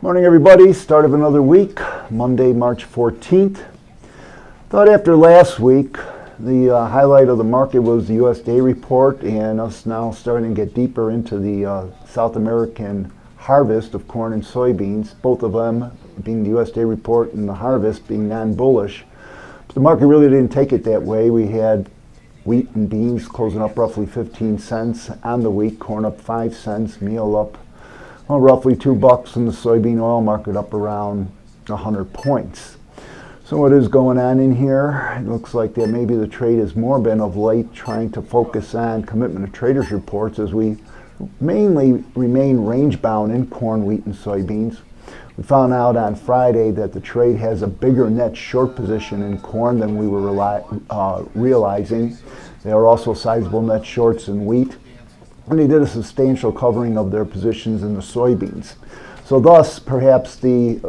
Morning, everybody. Start of another week, Monday, March 14th. Thought after last week, the highlight of the market was the USDA report and us now starting to get deeper into the South American harvest of corn and soybeans, both of them being the USDA report and the harvest being non-bullish. But the market really didn't take it that way. We had wheat and beans closing up roughly 15 cents on the week, corn up 5 cents, meal up roughly $2, and the soybean oil market up around 100 points. So what is going on in here? It looks like that maybe the trade has more been of late trying to focus on commitment of traders reports as we mainly remain range bound in corn, wheat, and soybeans. We found out on Friday that the trade has a bigger net short position in corn than we were realizing. There are also sizable net shorts in wheat. And they did a substantial covering of their positions in the soybeans. So thus, perhaps the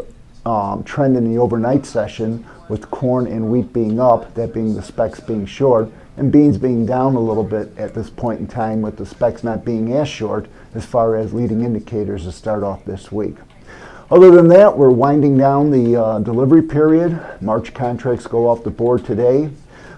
trend in the overnight session with corn and wheat being up, that being the specs being short, and beans being down a little bit at this point in time with the specs not being as short as far as leading indicators to start off this week. Other than that, we're winding down the delivery period. March contracts go off the board today.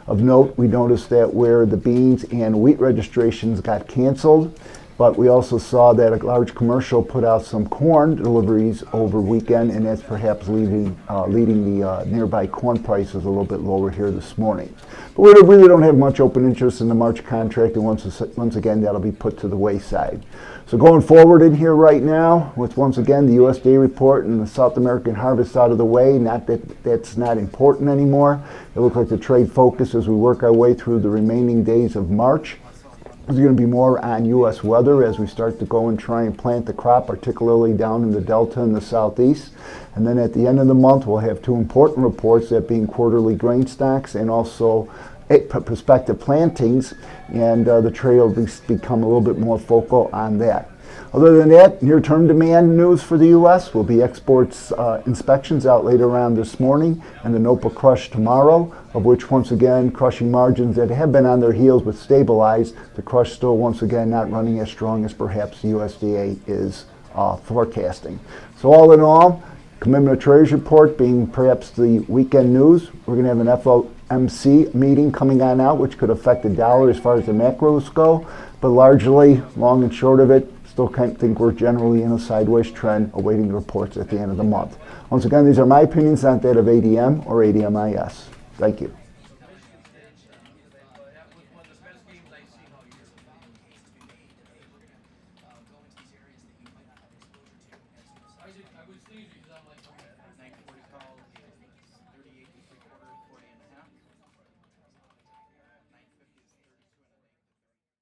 Of note, we noticed that where the beans and wheat registrations got canceled, but we also saw that a large commercial put out some corn deliveries over weekend, and that's perhaps leading the nearby corn prices a little bit lower here this morning. But we really don't have much open interest in the March contract, and once again, that'll be put to the wayside. So going forward in here right now, with once again the USDA report and the South American harvest out of the way, not that that's not important anymore. It looks like the trade focus as we work our way through the remaining days of March is going to be more on U.S. weather as we start to go and try and plant the crop, particularly down in the Delta and the Southeast. And then at the end of the month, we'll have two important reports, that being quarterly grain stocks and also prospective plantings, and the trade will become a little bit more focal on that. Other than that, near-term demand news for the U.S. will be exports inspections out later on this morning and the NOPA crush tomorrow, of which once again crushing margins that have been on their heels but stabilized. The crush still once again not running as strong as perhaps the USDA is forecasting. So all in all, commitment of traders report being perhaps the weekend news. We're going to have an FOMC meeting coming on out, which could affect the dollar as far as the macros go, but largely, long and short of it, still think we're generally in a sideways trend awaiting the reports at the end of the month. Once again, these are my opinions, not that of ADM or ADMIS. Thank you. I would sneeze because I'm like,